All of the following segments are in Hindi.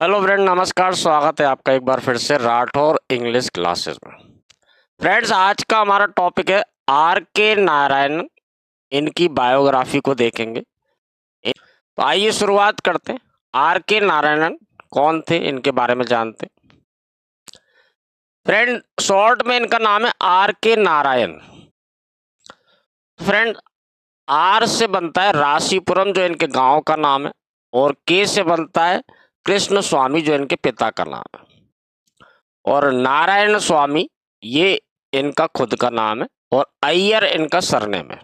हेलो फ्रेंड, नमस्कार। स्वागत है आपका एक बार फिर से राठौर इंग्लिश क्लासेस में। फ्रेंड्स, आज का हमारा टॉपिक है आर के नारायण। इनकी बायोग्राफी को देखेंगे। तो आइए शुरुआत करते हैं। आर के नारायणन कौन थे, इनके बारे में जानते हैं। फ्रेंड, शॉर्ट में इनका नाम है आर के नारायण। फ्रेंड, आर से बनता है राशीपुरम, जो इनके गांव का नाम है, और के से बनता है कृष्ण स्वामी, जो इनके पिता का नाम है, और नारायण स्वामी ये इनका खुद का नाम है, और अय्यर इनका सरनेम है।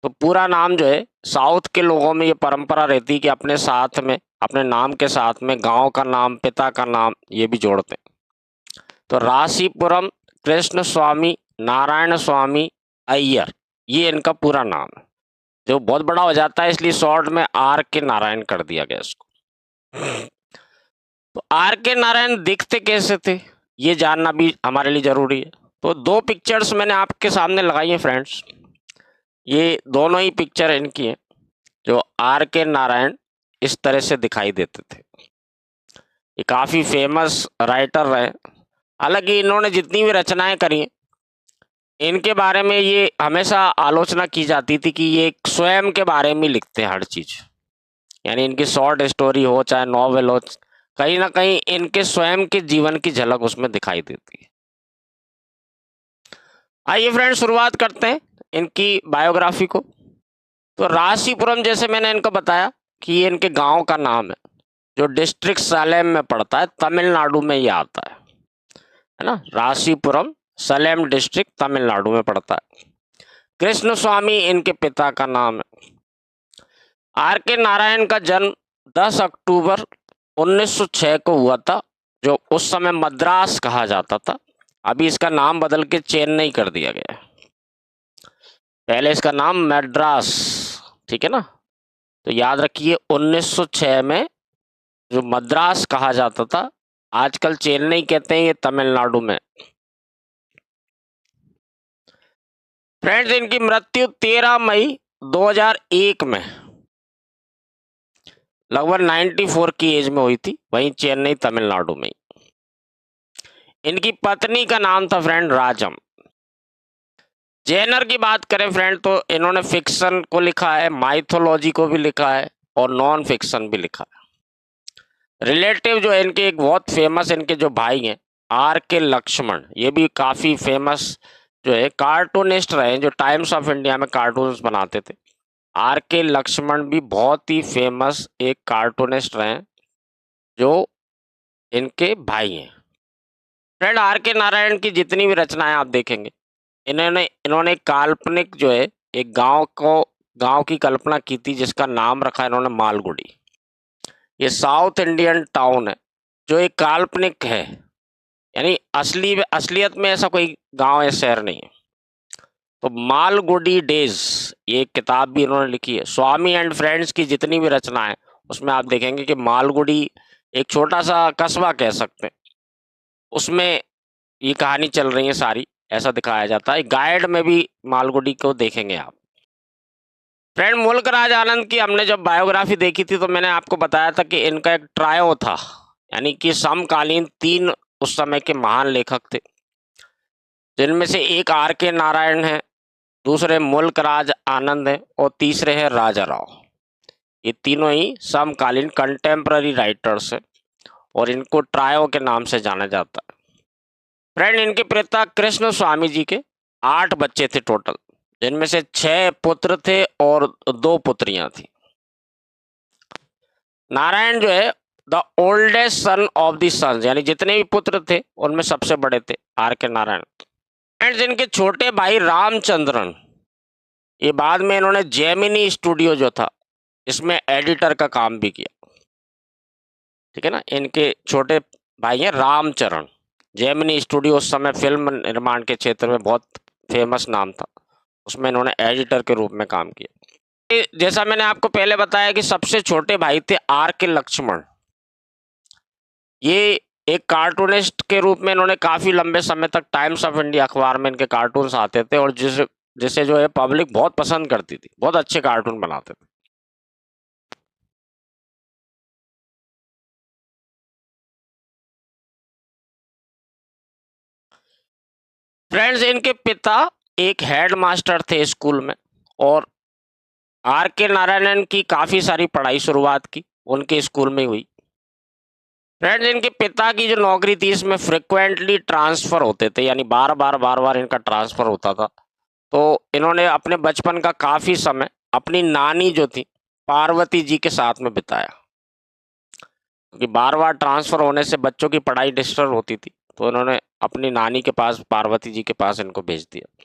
तो पूरा नाम जो है, साउथ के लोगों में ये परंपरा रहती है कि अपने साथ में, अपने नाम के साथ में गांव का नाम, पिता का नाम ये भी जोड़ते हैं। तो राशीपुरम कृष्ण स्वामी नारायण स्वामी अय्यर, ये इनका पूरा नाम है, जो बहुत बड़ा हो जाता है, इसलिए शॉर्ट में आर के नारायण कर दिया गया इसको। तो आर के नारायण दिखते कैसे थे, ये जानना भी हमारे लिए जरूरी है। तो दो पिक्चर्स मैंने आपके सामने लगाई हैं फ्रेंड्स। ये दोनों ही पिक्चर इनकी हैं, जो आर के नारायण इस तरह से दिखाई देते थे। ये काफी फेमस राइटर रहे। हालांकि इन्होंने जितनी भी रचनाएं करी, इनके बारे में ये हमेशा आलोचना की जाती थी कि ये स्वयं के बारे में लिखते हैं हर चीज। यानी इनकी शॉर्ट स्टोरी हो चाहे नॉवेल हो, कहीं ना कहीं इनके स्वयं के जीवन की झलक उसमें दिखाई देती है। आइए फ्रेंड, शुरुआत करते हैं इनकी बायोग्राफी को। तो राशीपुरम, जैसे मैंने इनको बताया कि ये इनके गांव का नाम है, जो डिस्ट्रिक्ट सलेम में पड़ता है, तमिलनाडु में ये आता है ना। राशीपुरम सलेम डिस्ट्रिक्ट तमिलनाडु में पड़ता है। कृष्ण स्वामी इनके पिता का नाम है। आर के नारायण का जन्म 10 अक्टूबर 1906 को हुआ था, जो उस समय मद्रास कहा जाता था। अभी इसका नाम बदल के चेन्नई कर दिया गया है। पहले इसका नाम मद्रास, ठीक है ना। तो याद रखिए, 1906 में जो मद्रास कहा जाता था, आजकल चेन्नई कहते हैं, ये तमिलनाडु में। फ्रेंड्स, इनकी मृत्यु 13 मई 2001 में लगभग 94 की एज में हुई थी, वहीं चेन्नई तमिलनाडु में। इनकी पत्नी का नाम था फ्रेंड राजम। जेनर की बात करें फ्रेंड, तो इन्होंने फिक्शन को लिखा है, माइथोलॉजी को भी लिखा है, और नॉन फिक्शन भी लिखा है। रिलेटिव जो है इनके, एक बहुत फेमस इनके जो भाई हैं आर के लक्ष्मण, ये भी काफी फेमस जो है कार्टूनिस्ट रहे, जो टाइम्स ऑफ इंडिया में कार्टून्स बनाते थे। आर के लक्ष्मण भी बहुत ही फेमस एक कार्टूनिस्ट रहे, जो इनके भाई हैं। फ्रेंड, आर के नारायण की जितनी भी रचनाएं आप देखेंगे, इन्होंने इन्होंने काल्पनिक जो है एक गांव की कल्पना की थी, जिसका नाम रखा इन्होंने मालगुडी। ये साउथ इंडियन टाउन है, जो एक काल्पनिक है, यानी असलियत में ऐसा कोई गांव या शहर नहीं है। तो मालगुडी डेज, ये एक किताब भी इन्होंने लिखी है। स्वामी एंड फ्रेंड्स की जितनी भी रचना है, उसमें आप देखेंगे कि मालगुडी एक छोटा सा कस्बा कह सकते हैं, उसमें ये कहानी चल रही है सारी, ऐसा दिखाया जाता है। गाइड में भी मालगुडी को देखेंगे आप। फ्रेंड, मुल्क राज आनंद की हमने जब बायोग्राफी देखी थी, तो मैंने आपको बताया था कि इनका एक ट्रायो था, यानी कि समकालीन 3 उस समय के महान लेखक थे, जिनमें से एक आर के नारायण है, दूसरे मुल्क राज आनंद है, और तीसरे हैं राजा राव। ये तीनों ही समकालीन कंटेम्प्ररी राइटर्स हैं, और इनको ट्रायो के नाम से जाना जाता है। फ्रेंड, इनके पिता कृष्ण स्वामी जी के 8 बच्चे थे टोटल, जिनमें से 6 पुत्र थे और 2 पुत्रियां थी। नारायण जो है the oldest son of the sons, यानी जितने भी पुत्र थे उनमें सबसे बड़े थे आर के नारायण। एंड जिनके छोटे भाई रामचंद्रन, ये बाद में इन्होंने जेमिनी स्टूडियो जो था, इसमें एडिटर का काम भी किया, ठीक है ना। इनके छोटे भाई हैं रामचरण। जेमिनी स्टूडियो उस समय फिल्म निर्माण के क्षेत्र में बहुत फेमस नाम था, उसमें इन्होंने एडिटर के रूप में काम किया। जैसा मैंने आपको पहले बताया कि सबसे छोटे भाई थे आर के लक्ष्मण। ये एक कार्टूनिस्ट के रूप में इन्होंने काफी लंबे समय तक टाइम्स ऑफ इंडिया अखबार में इनके कार्टून्स आते थे, और जिसे जो है पब्लिक बहुत पसंद करती थी, बहुत अच्छे कार्टून बनाते थे। फ्रेंड्स, इनके पिता एक हेड मास्टर थे स्कूल में, और आर के नारायणन की काफ़ी सारी पढ़ाई शुरुआत की उनके स्कूल में हुई। फ्रेंड्स, इनके पिता की जो नौकरी थी इसमें फ्रिक्वेंटली ट्रांसफ़र होते थे, यानी बार-बार इनका ट्रांसफ़र होता था। तो इन्होंने अपने बचपन का काफ़ी समय अपनी नानी जो थी पार्वती जी के साथ में बिताया, क्योंकि बार-बार ट्रांसफ़र होने से बच्चों की पढ़ाई डिस्टर्ब होती थी, तो इन्होंने अपनी नानी के पास, पार्वती जी के पास इनको भेज दिया।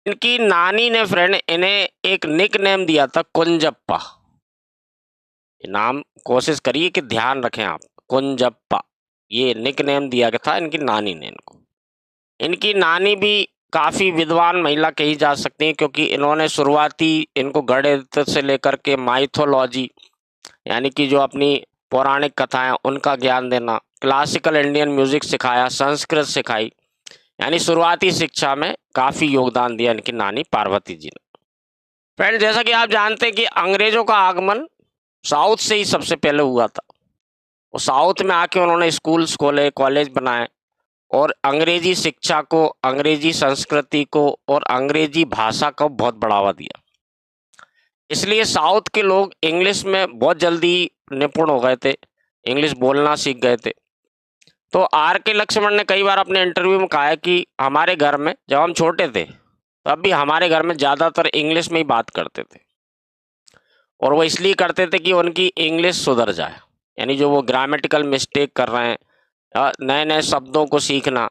इनकी नानी ने फ्रेंड इन्हें एक निकनेम दिया था, कुंजप्पा। ये नाम कोशिश करिए कि ध्यान रखें आप, कुंजप्पा, ये निकनेम दिया गया था इनकी नानी ने इनको। इनकी नानी भी काफ़ी विद्वान महिला कही जा सकती हैं, क्योंकि इन्होंने शुरुआती इनको गणित से लेकर के माइथोलॉजी, यानी कि जो अपनी पौराणिक कथाएं उनका ज्ञान देना, क्लासिकल इंडियन म्यूजिक सिखाया, संस्कृत सिखाई, यानी शुरुआती शिक्षा में काफ़ी योगदान दिया इनकी नानी पार्वती जी ने। फ्रेंड, जैसा कि आप जानते हैं कि अंग्रेजों का आगमन साउथ से ही सबसे पहले हुआ था, और साउथ में आके उन्होंने स्कूल्स खोले, कॉलेज बनाए, और अंग्रेजी शिक्षा को, अंग्रेजी संस्कृति को और अंग्रेजी भाषा को बहुत बढ़ावा दिया। इसलिए साउथ के लोग इंग्लिश में बहुत जल्दी निपुण हो गए थे, इंग्लिश बोलना सीख गए थे। तो आर के लक्ष्मण ने कई बार अपने इंटरव्यू में कहा है कि हमारे घर में जब हम छोटे थे तब भी हमारे घर में ज़्यादातर इंग्लिश में ही बात करते थे, और वो इसलिए करते थे कि उनकी इंग्लिश सुधर जाए, यानी जो वो ग्रामेटिकल मिस्टेक कर रहे हैं, नए नए शब्दों को सीखना।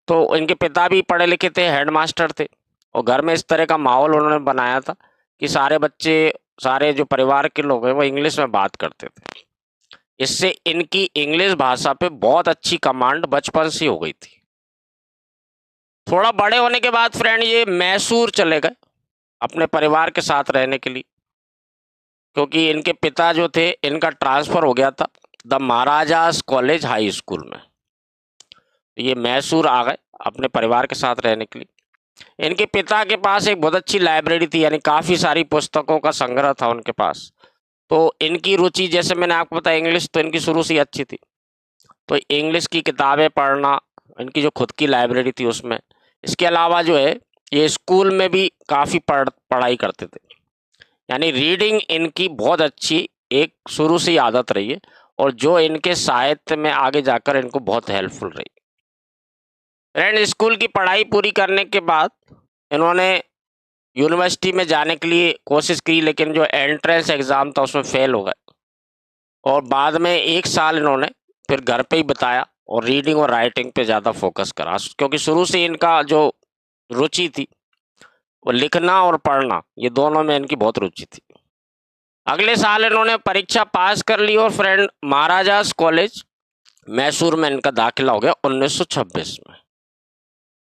तो इनके पिता भी पढ़े लिखे थे, हेडमास्टर थे, और घर में इस तरह का माहौल उन्होंने बनाया था कि सारे बच्चे, सारे जो परिवार के लोग हैं वो इंग्लिश में बात करते थे। इससे इनकी इंग्लिश भाषा पे बहुत अच्छी कमांड बचपन से हो गई थी। थोड़ा बड़े होने के बाद फ्रेंड ये मैसूर चले गए अपने परिवार के साथ रहने के लिए, क्योंकि इनके पिता जो थे इनका ट्रांसफ़र हो गया था द महाराजास कॉलेज हाई स्कूल में। ये मैसूर आ गए अपने परिवार के साथ रहने के लिए। इनके पिता के पास एक बहुत अच्छी लाइब्रेरी थी, यानी काफ़ी सारी पुस्तकों का संग्रह था उनके पास। तो इनकी रुचि, जैसे मैंने आपको बताया, इंग्लिश तो इनकी शुरू से ही अच्छी थी, तो इंग्लिश की किताबें पढ़ना, इनकी जो खुद की लाइब्रेरी थी उसमें। इसके अलावा जो है ये स्कूल में भी काफ़ी पढ़ाई करते थे, यानी रीडिंग इनकी बहुत अच्छी एक शुरू से ही आदत रही है, और जो इनके साहित्य में आगे जाकर इनको बहुत हेल्पफुल रही। फ्रेंड, स्कूल की पढ़ाई पूरी करने के बाद इन्होंने यूनिवर्सिटी में जाने के लिए कोशिश की, लेकिन जो एंट्रेंस एग्ज़ाम था उसमें फेल हो गए, और बाद में 1 साल इन्होंने फिर घर पे ही बिताया और रीडिंग और राइटिंग पे ज़्यादा फोकस करा, क्योंकि शुरू से इनका जो रुचि थी वो लिखना और पढ़ना, ये दोनों में इनकी बहुत रुचि थी। अगले साल इन्होंने परीक्षा पास कर ली, और फ्रेंड महाराजास कॉलेज मैसूर में इनका दाखिला हो गया 1926 में।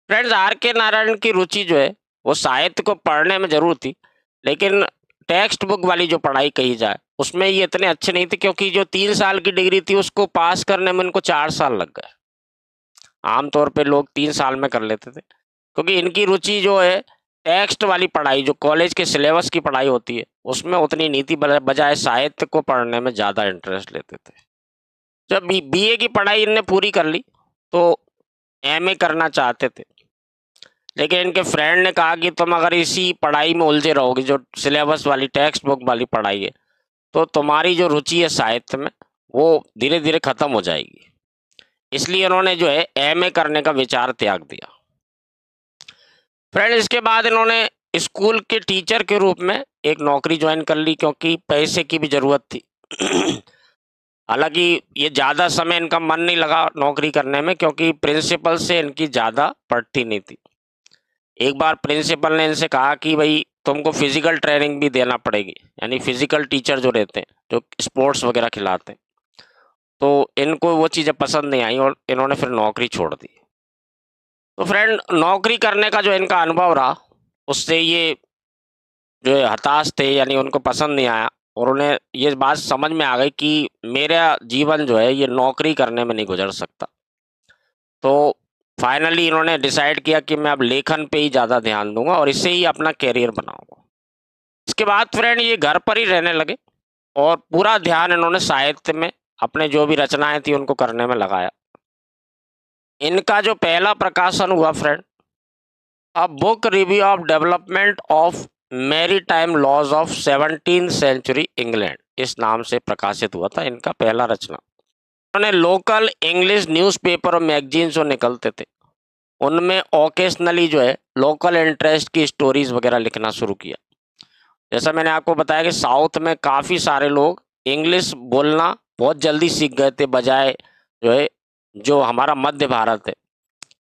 फ्रेंड्स, आर के नारायण की रुचि जो है वो साहित्य को पढ़ने में जरूर थी, लेकिन टेक्स्ट बुक वाली जो पढ़ाई कही जाए उसमें ये इतने अच्छे नहीं थे, क्योंकि जो 3 साल की डिग्री थी उसको पास करने में इनको 4 साल लग गए। आमतौर पे लोग 3 साल में कर लेते थे, क्योंकि इनकी रुचि जो है टेक्स्ट वाली पढ़ाई, जो कॉलेज के सिलेबस की पढ़ाई होती है उसमें उतनी नहीं थी, बजाय साहित्य को पढ़ने में ज़्यादा इंटरेस्ट लेते थे। जब बीए की पढ़ाई इनने पूरी कर ली तो एमए करना चाहते थे, लेकिन इनके फ्रेंड ने कहा कि तुम अगर इसी पढ़ाई में उलझे रहोगे, जो सिलेबस वाली टेक्स्ट बुक वाली पढ़ाई है, तो तुम्हारी जो रुचि है साहित्य में वो धीरे धीरे खत्म हो जाएगी। इसलिए उन्होंने जो है एमए करने का विचार त्याग दिया। फ्रेंड, इसके बाद इन्होंने स्कूल के टीचर के रूप में एक नौकरी ज्वाइन कर ली, क्योंकि पैसे की भी ज़रूरत थी। हालांकि ये ज़्यादा समय इनका मन नहीं लगा नौकरी करने में, क्योंकि प्रिंसिपल से इनकी ज़्यादा पड़ती नहीं थी। एक बार प्रिंसिपल ने इनसे कहा कि भाई तुमको फिजिकल ट्रेनिंग भी देना पड़ेगी, यानी फिजिकल टीचर जो रहते हैं, जो स्पोर्ट्स वगैरह खिलाते हैं, तो इनको वो चीज़ें पसंद नहीं आई और इन्होंने फिर नौकरी छोड़ दी। तो फ्रेंड, नौकरी करने का जो इनका अनुभव रहा उससे ये जो है हताश थे, यानी उनको पसंद नहीं आया, और उन्हें ये बात समझ में आ गई कि मेरा जीवन जो है ये नौकरी करने में नहीं गुजर सकता। तो फाइनली इन्होंने डिसाइड किया कि मैं अब लेखन पे ही ज़्यादा ध्यान दूंगा और इसे ही अपना कैरियर बनाऊंगा। इसके बाद फ्रेंड ये घर पर ही रहने लगे, और पूरा ध्यान इन्होंने साहित्य में, अपने जो भी रचनाएं थी उनको करने में लगाया। इनका जो पहला प्रकाशन हुआ friend a book review of development of maritime laws of 17th century England, इस नाम से प्रकाशित हुआ था इनका पहला रचना। उन्होंने लोकल इंग्लिश न्यूज़पेपर और मैगजीन जो निकलते थे उनमें ओकेशनली जो है लोकल इंटरेस्ट की स्टोरीज वगैरह लिखना शुरू किया। जैसा मैंने आपको बताया कि साउथ में काफ़ी सारे लोग इंग्लिश बोलना बहुत जल्दी सीख गए थे, बजाय जो है जो हमारा मध्य भारत है,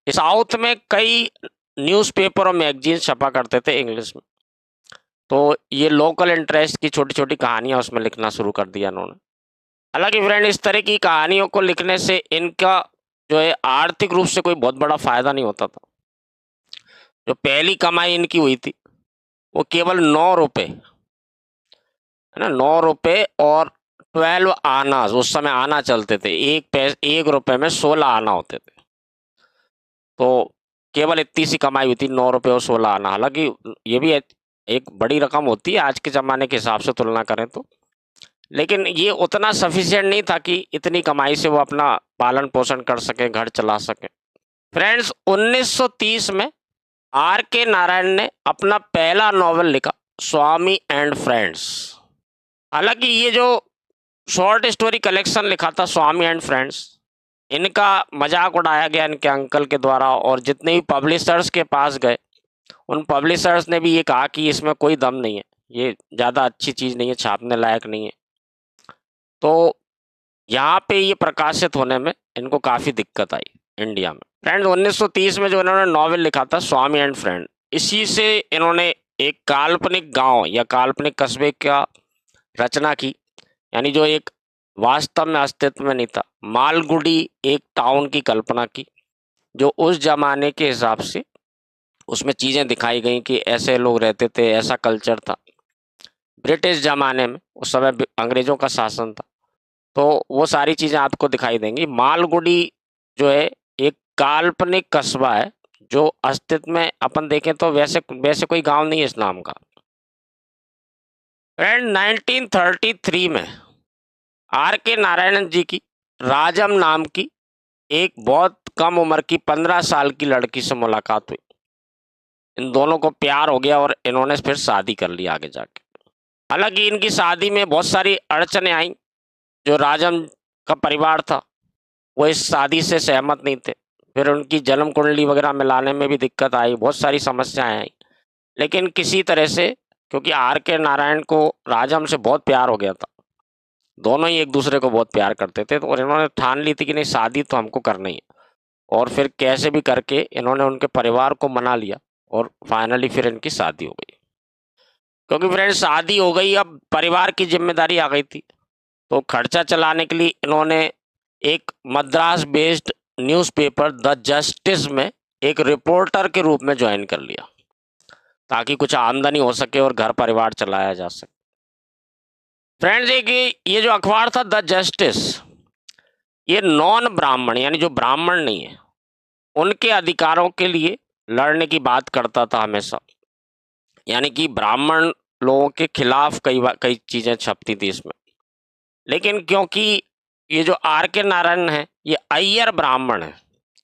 इस साउथ में कई न्यूज़पेपर और मैगजीन छपा करते थे इंग्लिश में। तो ये लोकल इंटरेस्ट की छोटी छोटी कहानियाँ उसमें लिखना शुरू कर दिया इन्होंने। हालांकि फ्रेंड इस तरह की कहानियों को लिखने से इनका जो है आर्थिक रूप से कोई बहुत बड़ा फायदा नहीं होता था। जो पहली कमाई इनकी हुई थी वो केवल 9 रुपये, है ना, 9 रुपये और 12 आना, उस समय आना चलते थे, 1 रुपये में 16 आना होते थे। तो केवल इतनी सी कमाई हुई थी, 9 रुपये और 16 आना। हालांकि ये भी एक बड़ी रकम होती है आज के ज़माने के हिसाब से तुलना करें तो, लेकिन ये उतना सफिशिएंट नहीं था कि इतनी कमाई से वो अपना पालन पोषण कर सके, घर चला सके। फ्रेंड्स 1930 में आर के नारायण ने अपना पहला नॉवेल लिखा, स्वामी एंड फ्रेंड्स। हालांकि ये जो शॉर्ट स्टोरी कलेक्शन लिखा था स्वामी एंड फ्रेंड्स, इनका मजाक उड़ाया गया इनके अंकल के द्वारा, और जितने भी पब्लिशर्स के पास गए उन पब्लिशर्स ने भी ये कहा कि इसमें कोई दम नहीं है, ये ज़्यादा अच्छी चीज़ नहीं है, छापने लायक नहीं है। तो यहाँ पे ये प्रकाशित होने में इनको काफ़ी दिक्कत आई इंडिया में। फ्रेंड्स 1930 में जो इन्होंने नॉवेल लिखा था स्वामी एंड फ्रेंड, इसी से इन्होंने एक काल्पनिक गांव या काल्पनिक कस्बे का रचना की, यानी जो एक वास्तव में अस्तित्व में नहीं था, मालगुडी एक टाउन की कल्पना की, जो उस जमाने के हिसाब से उसमें चीज़ें दिखाई गई कि ऐसे लोग रहते थे, ऐसा कल्चर था। ब्रिटिश ज़माने में उस समय अंग्रेज़ों का शासन था, तो वो सारी चीज़ें आपको दिखाई देंगी। मालगुडी जो है एक काल्पनिक कस्बा है, जो अस्तित्व में अपन देखें तो वैसे वैसे कोई गांव नहीं है इस नाम का। फ्रेंड 1933 में आर के नारायणन जी की राजम नाम की एक बहुत कम उम्र की 15 साल की लड़की से मुलाकात हुई। इन दोनों को प्यार हो गया और इन्होंने फिर शादी कर ली आगे जाके। हालांकि इनकी शादी में बहुत सारी अड़चनें आई। जो राजम का परिवार था वो इस शादी से सहमत नहीं थे, फिर उनकी जन्म कुंडली वगैरह मिलाने में भी दिक्कत आई, बहुत सारी समस्याएं आई। लेकिन किसी तरह से, क्योंकि आर के नारायण को राजम से बहुत प्यार हो गया था, दोनों ही एक दूसरे को बहुत प्यार करते थे, तो और इन्होंने ठान ली थी कि नहीं शादी तो हमको करनी है। और फिर कैसे भी करके इन्होंने उनके परिवार को मना लिया और फाइनली फिर इनकी शादी हो गई। क्योंकि फ्रेंड शादी हो गई, अब परिवार की जिम्मेदारी आ गई थी, तो खर्चा चलाने के लिए इन्होंने एक Madras based newspaper the justice में एक रिपोर्टर के रूप में ज्वाइन कर लिया, ताकि कुछ आमदनी हो सके और घर परिवार चलाया जा सके। फ्रेंड्स एक ये जो अखबार था द जस्टिस, ये नॉन ब्राह्मण यानी जो ब्राह्मण नहीं है उनके अधिकारों के लिए लड़ने की बात करता था हमेशा। यानी कि ब्राह्मण लोगों के खिलाफ कई चीज़ें छपती थी इसमें। लेकिन क्योंकि ये जो आर के नारायण है ये अय्यर ब्राह्मण है,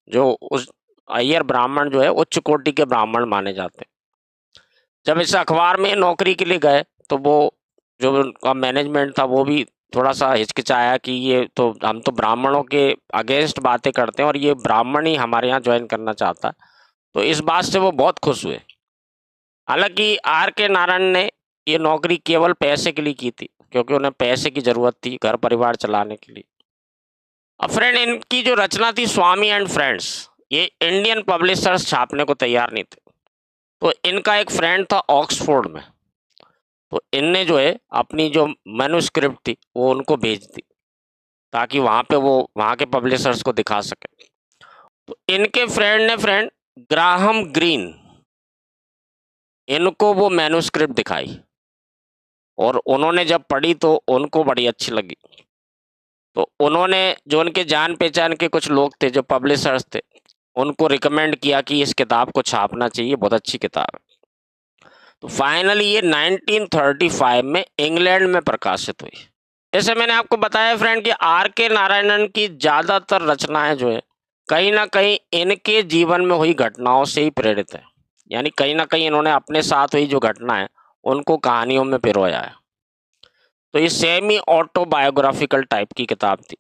जो उस अय्यर ब्राह्मण जो है उच्च कोटि के ब्राह्मण माने जाते हैं। जब इस अखबार में नौकरी के लिए गए तो वो जो उनका मैनेजमेंट था वो भी थोड़ा सा हिचकिचाया कि ये तो हम तो ब्राह्मणों के अगेंस्ट बातें करते हैं और ये ब्राह्मण ही हमारे यहाँ ज्वाइन करना चाहता है। तो इस बात से वो बहुत खुश हुए। हालांकि आर के नारायण ने ये नौकरी केवल पैसे के लिए की थी, क्योंकि उन्हें पैसे की ज़रूरत थी घर परिवार चलाने के लिए। अब फ्रेंड इनकी जो रचना थी स्वामी एंड फ्रेंड्स, ये इंडियन पब्लिशर्स छापने को तैयार नहीं थे। तो इनका एक फ्रेंड था ऑक्सफोर्ड में, तो इनने जो है अपनी जो मैन्युस्क्रिप्ट थी वो उनको भेज दी, ताकि वहाँ पे वो वहाँ के पब्लिशर्स को दिखा सके। तो इनके फ्रेंड ने ग्राहम ग्रीन इनको वो मैन्युस्क्रिप्ट दिखाई, और उन्होंने जब पढ़ी तो उनको बड़ी अच्छी लगी। तो उन्होंने जो उनके जान पहचान के कुछ लोग थे जो पब्लिशर्स थे, उनको रिकमेंड किया कि इस किताब को छापना चाहिए, बहुत अच्छी किताब है। तो फाइनली ये 1935 में इंग्लैंड में प्रकाशित हुई। जैसे मैंने आपको बताया फ्रेंड कि आर के नारायणन की ज़्यादातर रचनाएं जो है कहीं ना कहीं इनके जीवन में हुई घटनाओं से ही प्रेरित है। यानी कहीं ना कहीं इन्होंने अपने साथ हुई जो घटना है उनको कहानियों में पिरोया है। तो ये सेमी ऑटोबायोग्राफिकल टाइप की किताब थी।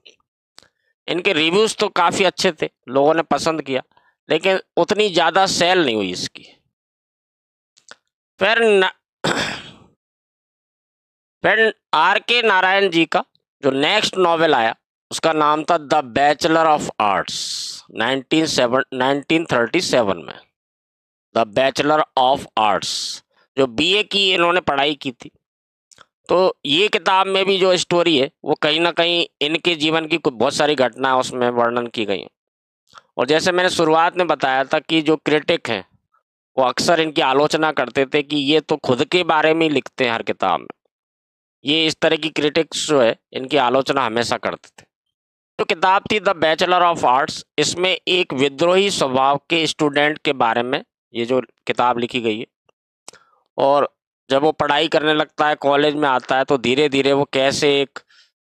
इनके रिव्यूज तो काफी अच्छे थे, लोगों ने पसंद किया, लेकिन उतनी ज्यादा सेल नहीं हुई इसकी। फिर न... फिर आर के नारायण जी का जो नेक्स्ट नॉवेल आया उसका नाम था द बैचलर ऑफ आर्ट्स 1937 में। द बैचलर ऑफ आर्ट्स, जो बीए की इन्होंने पढ़ाई की थी। तो ये किताब में भी जो स्टोरी है वो कहीं ना कहीं इनके जीवन की बहुत सारी घटनाएं उसमें वर्णन की गई हैं। और जैसे मैंने शुरुआत में बताया था कि जो क्रिटिक हैं वो अक्सर इनकी आलोचना करते थे कि ये तो खुद के बारे में ही लिखते हैं हर किताब में। ये इस तरह की क्रिटिक्स जो है इनकी आलोचना हमेशा करते थे। तो किताब थी द बैचलर ऑफ आर्ट्स। इसमें एक विद्रोही स्वभाव के स्टूडेंट के बारे में ये जो किताब लिखी गई है। और जब वो पढ़ाई करने लगता है, कॉलेज में आता है, तो धीरे धीरे वो कैसे एक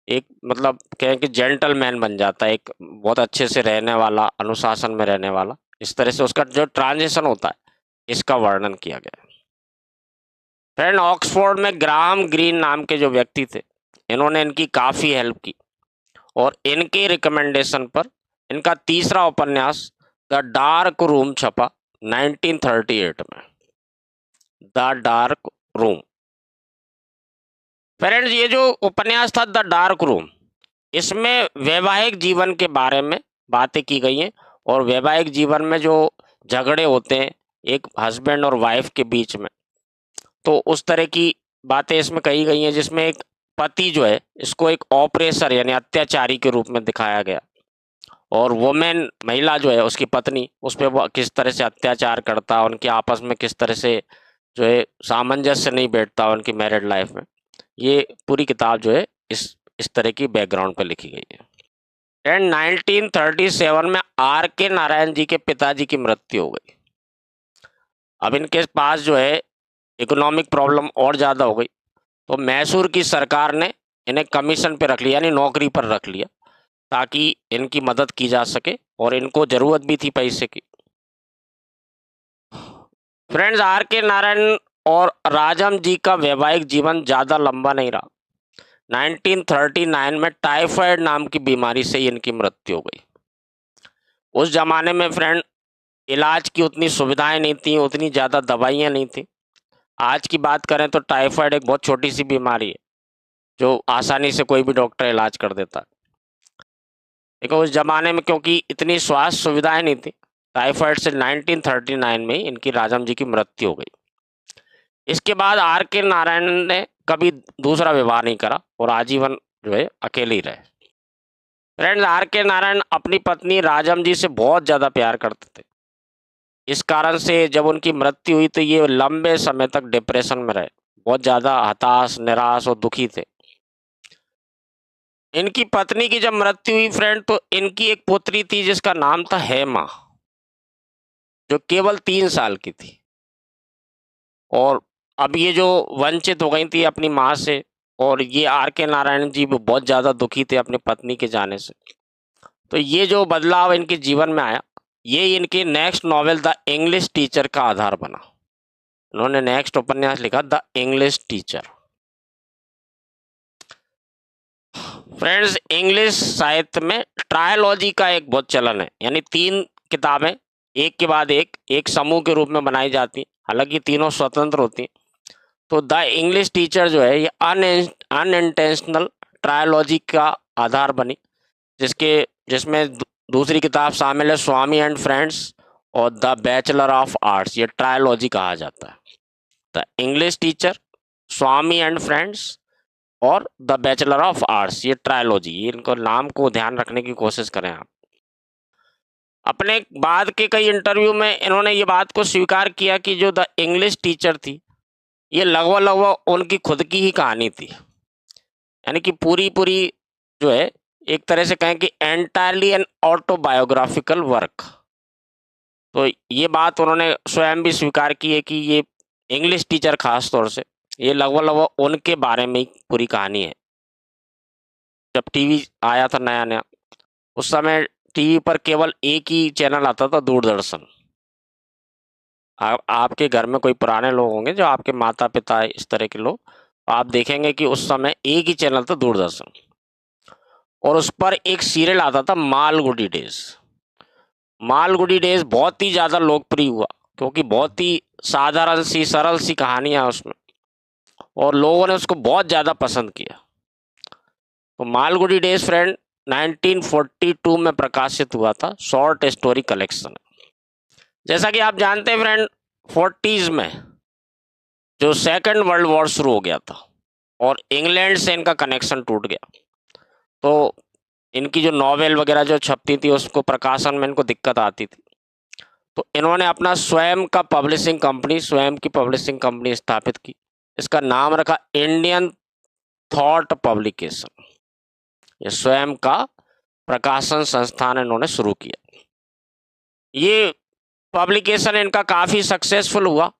एक मतलब कहें कि जेंटलमैन बन जाता है, एक बहुत अच्छे से रहने वाला, अनुशासन में रहने वाला। इस तरह से उसका जो ट्रांजिशन होता है इसका वर्णन किया गया है। फ्रेंड, ऑक्सफोर्ड में ग्राहम ग्रीन नाम के जो व्यक्ति थे इन्होंने इनकी काफ़ी हेल्प की और इनके रिकमेंडेशन पर इनका तीसरा उपन्यास द डार्क रूम छपा 1938 में। The dark room. फ्रेंड्स, ये जो उपन्यास था द डार्क रूम, इसमें वैवाहिक जीवन के बारे में बातें की गई हैं और वैवाहिक जीवन में जो झगड़े होते हैं एक हस्बैंड और वाइफ के बीच में, तो उस तरह की बातें इसमें कही गई हैं, जिसमें एक पति जो है इसको एक ऑपरेसर यानी अत्याचारी के रूप में दिखाया गया और वुमेन महिला जो है उसकी पत्नी उस पर वो किस तरह से अत्याचार करता है, उनके आपस में किस तरह से जो है सामंजस्य नहीं बैठता उनकी मैरिड लाइफ में। ये पूरी किताब जो है इस तरह की बैकग्राउंड पर लिखी गई है। एंड 1937 में आर के नारायण जी के पिताजी की मृत्यु हो गई। अब इनके पास जो है इकोनॉमिक प्रॉब्लम और ज़्यादा हो गई, तो मैसूर की सरकार ने इन्हें कमीशन पे रख लिया यानी नौकरी पर रख लिया ताकि इनकी मदद की जा सके और इनको ज़रूरत भी थी पैसे की। फ्रेंड्स, आर के नारायण और राजम जी का वैवाहिक जीवन ज़्यादा लंबा नहीं रहा। 1939 में टाइफाइड नाम की बीमारी से इनकी मृत्यु हो गई। उस जमाने में फ्रेंड इलाज की उतनी सुविधाएं नहीं थी, उतनी ज़्यादा दवाइयाँ नहीं थी। आज की बात करें तो टाइफाइड एक बहुत छोटी सी बीमारी है जो आसानी से कोई भी डॉक्टर इलाज कर देता है। लेकिन उस जमाने में क्योंकि इतनी स्वास्थ्य सुविधाएं नहीं थी, टाइफाइड से 1939 में इनकी राजम जी की मृत्यु हो गई। इसके बाद आर के नारायण ने कभी दूसरा विवाह नहीं करा और आजीवन जो है अकेले ही रहे। फ्रेंड्स, आर के नारायण अपनी पत्नी राजम जी से बहुत ज़्यादा प्यार करते थे। इस कारण से जब उनकी मृत्यु हुई तो ये लंबे समय तक डिप्रेशन में रहे, बहुत ज़्यादा हताश, निराश और दुखी थे। इनकी पत्नी की जब मृत्यु हुई फ्रेंड, तो इनकी एक पुत्री थी जिसका नाम था हेमा, जो केवल 3 साल की थी। और अब ये जो वंचित हो गई थी अपनी माँ से, और ये आर के नारायण जी भी बहुत ज़्यादा दुखी थे अपनी पत्नी के जाने से। तो ये जो बदलाव इनके जीवन में आया, ये इनके next novel the English teacher का आधार बना। उन्होंने नेक्स्ट उपन्यास लिखा the English teacher. Friends, English साहित्य में ट्रायलॉजी का एक बहुत चलन है, यानी 3 किताबें एक के बाद एक समूह के रूप में बनाई जाती हैं, हालांकि तीनों स्वतंत्र होती हैं। तो द इंग्लिश टीचर जो है ये अनइंटेंशनल ट्रायलॉजी का आधार बनी, जिसमें दूसरी किताब शामिल है स्वामी एंड फ्रेंड्स और द बैचलर ऑफ आर्ट्स। ये ट्रायलॉजी कहा जाता है। The English teacher, Swami and friends और द बैचलर ऑफ आर्ट्स, ये ट्रायलॉजी। इनको नाम को ध्यान रखने की कोशिश करें आप। अपने बाद के कई इंटरव्यू में इन्होंने ये बात को स्वीकार किया कि जो द इंग्लिश टीचर थी ये लगभग उनकी खुद की ही कहानी थी, यानी कि पूरी जो है एक तरह से कहें कि एंटायरली एन ऑटोबायोग्राफिकल वर्क। तो ये बात उन्होंने स्वयं भी स्वीकार की है कि ये इंग्लिश टीचर खास तौर से ये लगभग उनके बारे में ही पूरी कहानी है। जब टीवी आया था नया नया, उस समय टीवी पर केवल एक ही चैनल आता था, दूरदर्शन। आपके घर में कोई पुराने लोग होंगे जो आपके माता पिता इस तरह के लोग, आप देखेंगे कि उस समय एक ही चैनल था, दूरदर्शन, और उस पर एक सीरियल आता था मालगुडी डेज। मालगुडी डेज बहुत ही ज़्यादा लोकप्रिय हुआ क्योंकि बहुत ही साधारण सी सरल सी कहानियाँ उसमें, और लोगों ने उसको बहुत ज़्यादा पसंद किया। तो मालगुडी डेज फ्रेंड 1942 में प्रकाशित हुआ था, शॉर्ट स्टोरी कलेक्शन। जैसा कि आप जानते हैं फ्रेंड, 40s में जो सेकंड वर्ल्ड वॉर शुरू हो गया था और इंग्लैंड से इनका कनेक्शन टूट गया, तो इनकी जो नॉवेल वगैरह जो छपती थी उसको प्रकाशन में इनको दिक्कत आती थी। तो इन्होंने अपना स्वयं की पब्लिशिंग कंपनी स्थापित की। इसका नाम रखा इंडियन थॉट पब्लिकेशन। ये स्वयं का प्रकाशन संस्थान इन्होंने शुरू किया। ये पब्लिकेशन इनका काफ़ी सक्सेसफुल हुआ,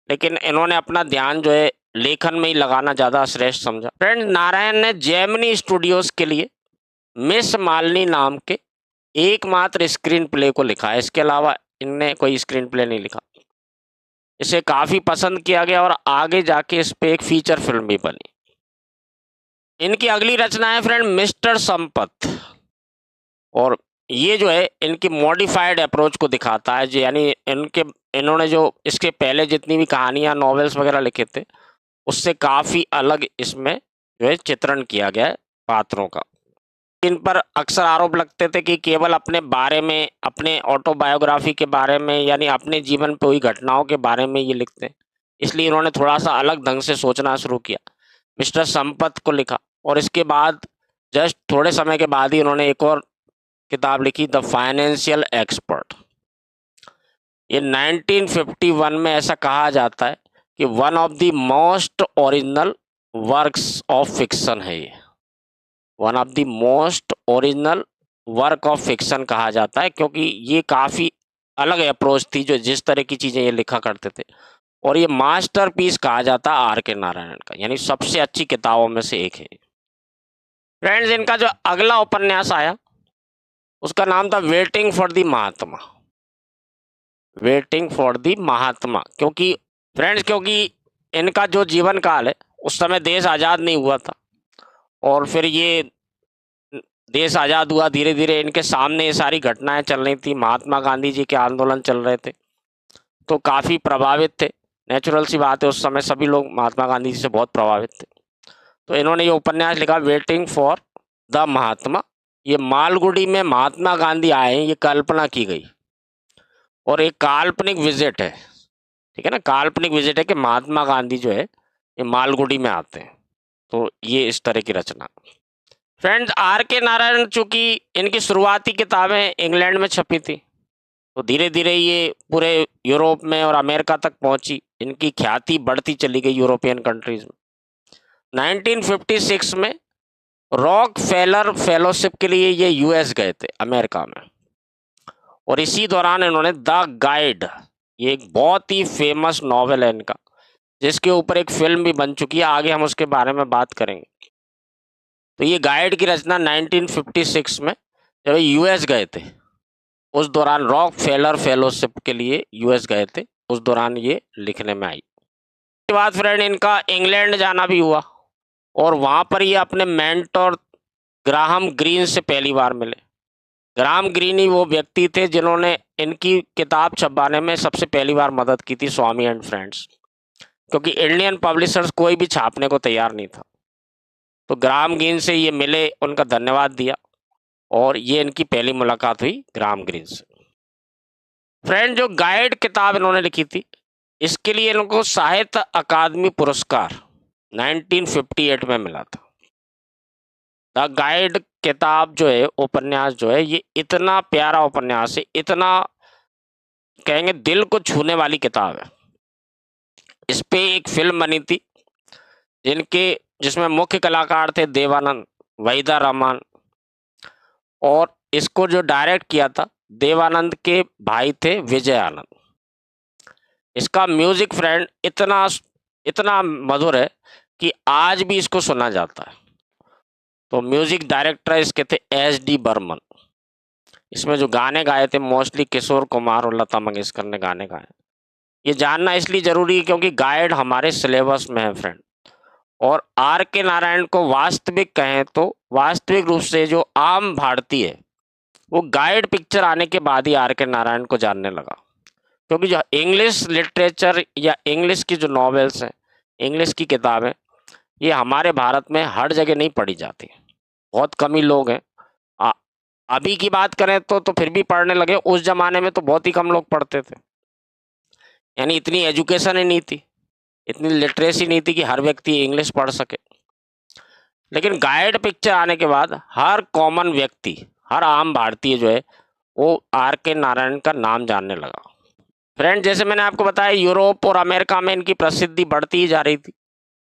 लेकिन इन्होंने अपना ध्यान जो है लेखन में ही लगाना ज़्यादा श्रेष्ठ समझा। फ्रेंड, नारायण ने जेमिनी स्टूडियोज के लिए मिस मालिनी नाम के एकमात्र स्क्रीन प्ले को लिखा है। इसके अलावा इनने कोई स्क्रीन प्ले नहीं लिखा। इसे काफ़ी पसंद किया गया और आगे जाके इस पे एक फीचर फिल्म भी बनी। इनकी अगली रचना है फ्रेंड मिस्टर संपत, और ये जो है इनकी मॉडिफाइड अप्रोच को दिखाता है। यानी इन्होंने जो इसके पहले जितनी भी कहानियाँ नॉवेल्स वगैरह लिखे थे उससे काफ़ी अलग इसमें जो है चित्रण किया गया है पात्रों का। इन पर अक्सर आरोप लगते थे कि केवल अपने बारे में, अपने ऑटोबायोग्राफी के बारे में, यानी अपने जीवन पे हुई घटनाओं के बारे में ये लिखते हैं। इसलिए इन्होंने थोड़ा सा अलग ढंग से सोचना शुरू किया, मिस्टर संपत को लिखा, और इसके बाद जस्ट थोड़े समय के बाद ही उन्होंने एक और किताब लिखी, द फाइनेंशियल एक्सपर्ट। ये 1951 में ऐसा कहा जाता है कि one of the most original works of fiction है। ये one of the most original work of fiction कहा जाता है क्योंकि ये काफ़ी अलग अप्रोच थी जो जिस तरह की चीज़ें ये लिखा करते थे, और ये मास्टरपीस कहा जाता है आर के नारायण का, यानी सबसे अच्छी किताबों में से एक है। फ्रेंड्स, इनका जो अगला उपन्यास आया उसका नाम था waiting for the Mahatma. Waiting for the Mahatma क्योंकि इनका जो जीवन काल है उस समय देश आज़ाद नहीं हुआ था, और फिर ये देश आज़ाद हुआ, धीरे धीरे इनके सामने ये सारी घटनाएं चल रही थी, महात्मा गांधी जी के आंदोलन चल रहे थे, तो काफ़ी प्रभावित थे। नेचुरल सी बात है, उस समय सभी लोग महात्मा गांधी जी से बहुत प्रभावित थे। तो इन्होंने ये उपन्यास लिखा वेटिंग फॉर द महात्मा। ये मालगुडी में महात्मा गांधी आए हैं ये कल्पना की गई, और एक काल्पनिक विजिट है, ठीक है ना, काल्पनिक विजिट है कि महात्मा गांधी जो है ये मालगुडी में आते हैं। तो ये इस तरह की रचना। फ्रेंड्स, आर के नारायण चूंकि इनकी शुरुआती किताबें इंग्लैंड में छपी थी, तो धीरे धीरे ये पूरे यूरोप में और अमेरिका तक पहुंची। इनकी ख्याति बढ़ती चली गई यूरोपियन कंट्रीज में। 1956 में रॉक फेलर फेलोशिप के लिए ये यूएस गए थे, अमेरिका में, और इसी दौरान इन्होंने द गाइड, ये एक बहुत ही फेमस नॉवेल है इनका, जिसके ऊपर एक फिल्म भी बन चुकी है, आगे हम उसके बारे में बात करेंगे। तो ये गाइड की रचना 1956 में जब यूएस गए थे, उस दौरान रॉक फेलर फेलोशिप के लिए यूएस गए थे, उस दौरान ये लिखने में आई। उसके बाद फ्रेंड इनका इंग्लैंड जाना भी हुआ, और वहाँ पर ये अपने मेंटोर ग्राहम ग्रीन से पहली बार मिले। ग्राहम ग्रीन ही वो व्यक्ति थे जिन्होंने इनकी किताब छपवाने में सबसे पहली बार मदद की थी, स्वामी एंड फ्रेंड्स, क्योंकि इंडियन पब्लिशर्स कोई भी छापने को तैयार नहीं था। तो ग्राहम ग्रीन से ये मिले, उनका धन्यवाद दिया, और ये इनकी पहली मुलाकात हुई ग्राहम ग्रीन से। फ्रेंड, जो गाइड किताब इन्होंने लिखी थी इसके लिए इनको साहित्य अकादमी पुरस्कार 1958 में मिला था। द गाइड किताब जो है, उपन्यास जो है, ये इतना प्यारा उपन्यास है, इतना कहेंगे दिल को छूने वाली किताब है। इस पे एक फिल्म बनी थी जिसमें मुख्य कलाकार थे देवानंद, वहीदा रहमान, और इसको जो डायरेक्ट किया था देवानंद के भाई थे विजय आनंद। इसका म्यूजिक फ्रेंड इतना मधुर है कि आज भी इसको सुना जाता है। तो म्यूजिक डायरेक्टर इसके थे SD बर्मन। इसमें जो गाने गाए थे मोस्टली किशोर कुमार और लता मंगेशकर ने गाने गाए। ये जानना इसलिए जरूरी है क्योंकि गाइड हमारे सिलेबस में है फ्रेंड। और आर के नारायण को वास्तविक कहें तो वास्तविक रूप से जो आम भारतीय है वो गाइड पिक्चर आने के बाद ही आर के नारायण को जानने लगा। क्योंकि जो इंग्लिश लिटरेचर या इंग्लिश की जो नॉवेल्स हैं, इंग्लिश की किताबें, ये हमारे भारत में हर जगह नहीं पढ़ी जाती, बहुत कम ही लोग हैं। अभी की बात करें तो फिर भी पढ़ने लगे, उस जमाने में तो बहुत ही कम लोग पढ़ते थे। यानी इतनी एजुकेशन ही नहीं थी, इतनी लिटरेसी नहीं थी कि हर व्यक्ति इंग्लिश पढ़ सके। लेकिन गाइड पिक्चर आने के बाद हर कॉमन व्यक्ति, हर आम भारतीय जो है वो आर के नारायण का नाम जानने लगा। फ्रेंड, जैसे मैंने आपको बताया यूरोप और अमेरिका में इनकी प्रसिद्धि बढ़ती ही जा रही थी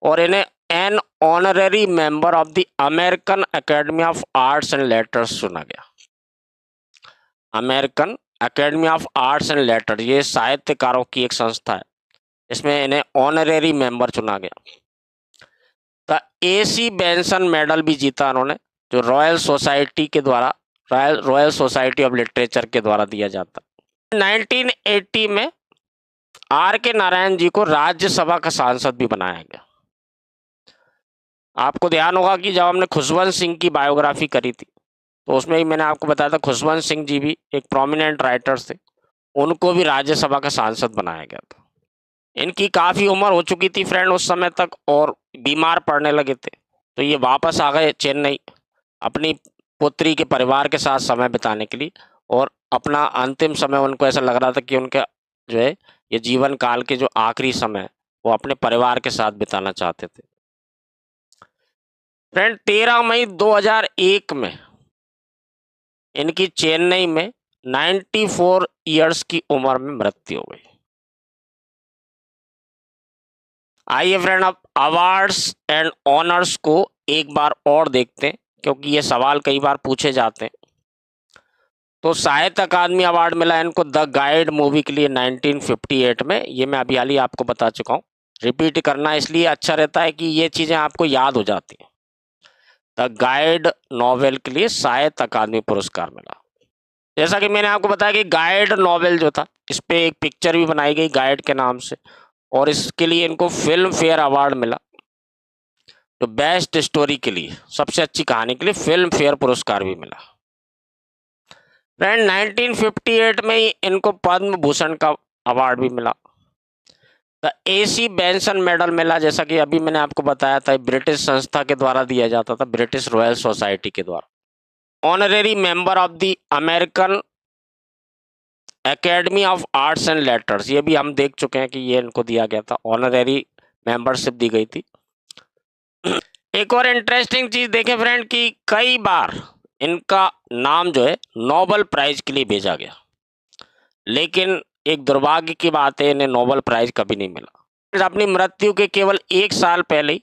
और इन्हें an honorary member of the American Academy of Arts and Letters चुना गया। American Academy of Arts and Letters ये साहित्यकारों की एक संस्था है, इसमें इन्हें ऑनररी मेंबर चुना गया। द AC बेंसन मेडल भी जीता उन्होंने, जो रॉयल सोसाइटी के द्वारा, रॉयल सोसाइटी ऑफ लिटरेचर के द्वारा दिया जाता। 1980 में आर के नारायण जी को राज्यसभा का सांसद भी बनाया गया। आपको ध्यान होगा कि जब हमने खुशवंत सिंह की बायोग्राफी करी थी तो उसमें ही मैंने आपको बताया था खुशवंत सिंह जी भी एक प्रोमिनेंट राइटर्स थे, उनको भी राज्यसभा का सांसद बनाया गया था। इनकी काफ़ी उम्र हो चुकी थी फ्रेंड उस समय तक और बीमार पड़ने लगे थे, तो ये वापस आ गए चेन्नई अपनी पुत्री के परिवार के साथ समय बिताने के लिए। और अपना अंतिम समय उनको ऐसा लग रहा था कि उनका जो है ये जीवन काल के जो आखिरी समय वो अपने परिवार के साथ बिताना चाहते थे। फ्रेंड, 13 मई 2001 में इनकी चेन्नई में 94 इयर्स की उम्र में मृत्यु हो गई। आइए फ्रेंड, अब अवार्ड्स एंड ऑनर्स को एक बार और देखते हैं क्योंकि ये सवाल कई बार पूछे जाते हैं। तो साहित्य अकादमी अवार्ड मिला इनको द गाइड मूवी के लिए 1958 में, ये मैं अभी हाल ही आपको बता चुका हूँ। रिपीट करना इसलिए अच्छा रहता है कि ये चीज़ें आपको याद हो जाती हैं। द गाइड नॉवेल के लिए साहित्य अकादमी पुरस्कार मिला। जैसा कि मैंने आपको बताया कि गाइड नॉवेल जो था इस पे एक पिक्चर भी बनाई गई गाइड के नाम से और इसके लिए इनको फिल्म फेयर अवार्ड मिला। तो बेस्ट स्टोरी के लिए, सबसे अच्छी कहानी के लिए फिल्म फेयर पुरस्कार भी मिला। फ्रेंड, 1958 में ही इनको पद्म भूषण का अवार्ड भी मिला। द AC बेंसन मेडल मिला, जैसा कि अभी मैंने आपको बताया था ब्रिटिश संस्था के द्वारा दिया जाता था, ब्रिटिश रॉयल सोसाइटी के द्वारा। Honorary member of the American Academy of Arts and Letters, ये भी हम देख चुके हैं कि ये इनको दिया गया था, ऑनरेरी मेंबरशिप दी गई थी। एक और इंटरेस्टिंग चीज देखें फ्रेंड कि कई बार इनका नाम जो है नोबेल प्राइज के लिए भेजा गया, लेकिन एक दुर्भाग्य की बात है इन्हें नोबेल प्राइज कभी नहीं मिला। अपनी मृत्यु के केवल एक साल पहले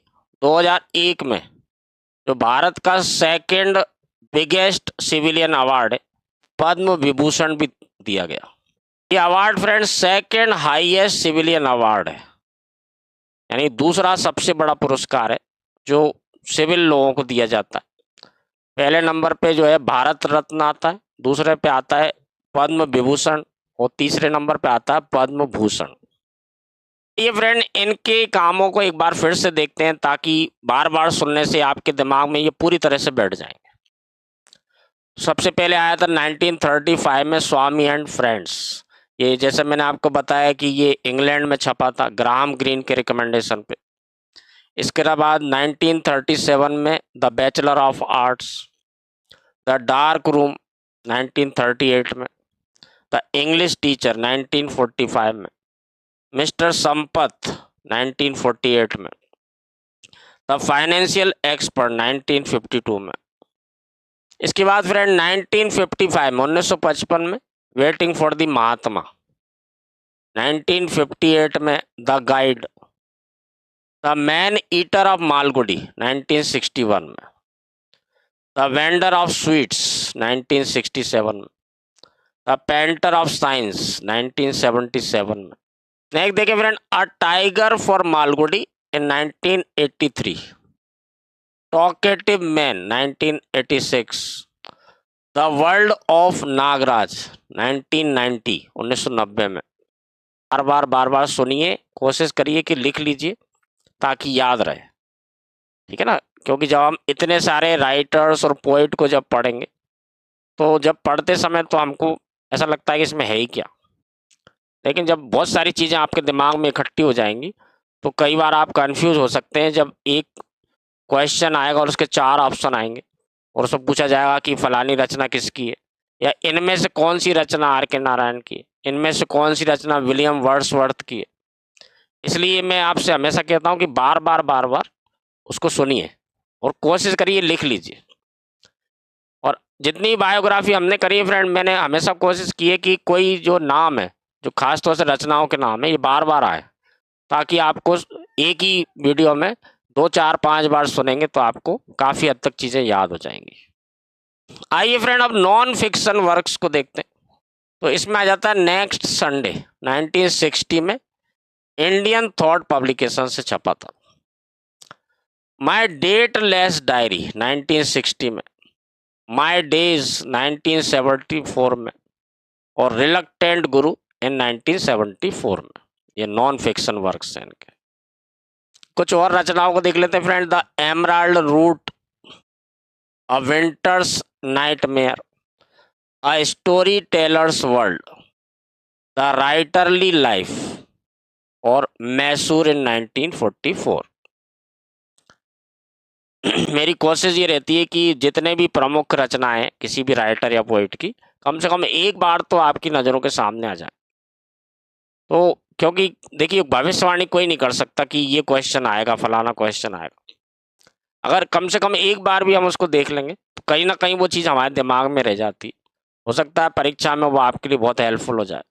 2001 में जो भारत का सेकंड बिगेस्ट सिविलियन अवार्ड है पद्म विभूषण भी दिया गया। ये award friend second highest civilian award है, यानी दूसरा सबसे बड़ा पुरस्कार है जो सिविल लोगों को दिया जाता है। पहले नंबर पे जो है भारत रत्न आता है, दूसरे पे आता है पद्म विभूषण और तीसरे नंबर पे आता है पद्म भूषण। ये फ्रेंड इनके कामों को एक बार फिर से देखते हैं ताकि बार बार सुनने से आपके दिमाग में ये पूरी तरह से बैठ जाएंगे। सबसे पहले आया था 1935 में स्वामी एंड फ्रेंड्स, ये जैसे मैंने आपको बताया कि ये इंग्लैंड में छपा था ग्राहम ग्रीन के रिकमेंडेशन पे। इसके बाद 1937 में the bachelor of arts, the dark room 1938 में, द इंग्लिश टीचर 1945 में, मिस्टर संपत 1948 में, द फाइनेंशियल एक्सपर्ट 1952 में। इसके बाद फ्रेंड 1955 में 1955 में वेटिंग फॉर द महात्मा, 1958 में the guide, the man eater of Malgudi 1961 में, द वेंडर ऑफ स्वीट्स 1967 में, द पेंटर ऑफ साइंस 1977 में। नेक्स्ट देखिए friend a tiger for Malgudi in 1983, talkative man 1986, the world of Nagaraj 1990 में, बार बार सुनिए, कोशिश करिए कि लिख लीजिए ताकि याद रहे, ठीक है ना। क्योंकि जब हम इतने सारे राइटर्स और पोइट को जब पढ़ेंगे तो जब पढ़ते समय तो हमको ऐसा लगता है कि इसमें है ही क्या, लेकिन जब बहुत सारी चीज़ें आपके दिमाग में इकट्ठी हो जाएंगी तो कई बार आप कंफ्यूज हो सकते हैं। जब एक क्वेश्चन आएगा और उसके 4 ऑप्शन आएंगे और उसमें पूछा जाएगा कि फलानी रचना किसकी है, या इनमें से कौन सी रचना आर के नारायण की है, इनमें से कौन सी रचना विलियम वर्ड्सवर्थ की है। इसलिए मैं आपसे हमेशा कहता हूँ कि बार बार उसको सुनिए और कोशिश करिए लिख लीजिए। और जितनी बायोग्राफी हमने करी है फ्रेंड, मैंने हमेशा कोशिश की है कि कोई जो नाम है, जो खास तौर से रचनाओं के नाम है, ये बार बार आए, ताकि आपको एक ही वीडियो में 2, 4, 5 बार सुनेंगे तो आपको काफ़ी हद तक चीज़ें याद हो जाएंगी। आइए फ्रेंड, अब नॉन फिक्शन वर्क्स को देखते हैं। तो इसमें आ जाता है नेक्स्ट संडे 1960 में इंडियन थॉट पब्लिकेशन से छपा था। माय डेटलेस डायरी 1960 में, माय डेज 1974 में, और रिलक्टेंट गुरु इन 1974 में। ये नॉन फिक्शन वर्क्स हैं इनके। कुछ और रचनाओं को देख लेते हैं friend. The emerald route, a winter's nightmare, a story teller's world, the writerly life, और मैसूर इन 1944। मेरी कोशिश ये रहती है कि जितने भी प्रमुख रचनाएं किसी भी राइटर या पोइट की, कम से कम एक बार तो आपकी नज़रों के सामने आ जाए। तो क्योंकि देखिए, भविष्यवाणी कोई नहीं कर सकता कि ये क्वेश्चन आएगा, फलाना क्वेश्चन आएगा। अगर कम से कम एक बार भी हम उसको देख लेंगे तो कहीं ना कहीं वो चीज़ हमारे दिमाग में रह जाती। हो सकता है परीक्षा में वो आपके लिए बहुत हेल्पफुल हो जाए।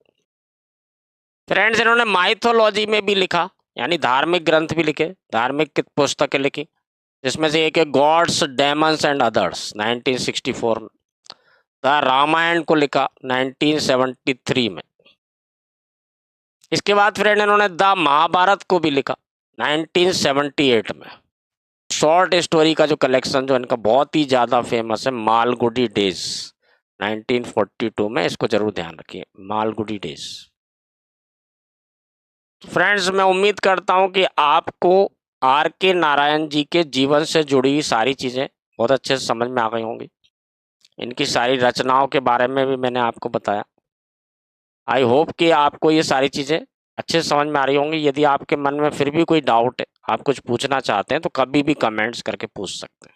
फ्रेंड्स, इन्होंने माइथोलॉजी में भी लिखा, यानी धार्मिक ग्रंथ भी लिखे, धार्मिक पुस्तकें लिखी, जिसमें से एक है गॉड्स, डेमन्स एंड अदर्स 1964 में। द रामायण को लिखा 1973 में। इसके बाद फ्रेंड इन्होंने द महाभारत को भी लिखा 1978 में। शॉर्ट स्टोरी का जो कलेक्शन जो इनका बहुत ही ज़्यादा फेमस है, मालगुडी डेज 1942 में। इसको जरूर ध्यान रखिए, मालगुडी डेज। फ्रेंड्स, मैं उम्मीद करता हूं कि आपको आर के नारायण जी के जीवन से जुड़ी सारी चीज़ें बहुत अच्छे से समझ में आ गई होंगी। इनकी सारी रचनाओं के बारे में भी मैंने आपको बताया। आई होप कि आपको ये सारी चीज़ें अच्छे से समझ में आ रही होंगी। यदि आपके मन में फिर भी कोई डाउट है, आप कुछ पूछना चाहते हैं, तो कभी भी कमेंट्स करके पूछ सकते हैं।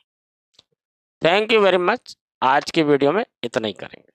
Thank you very much. आज की वीडियो में इतना ही करेंगे।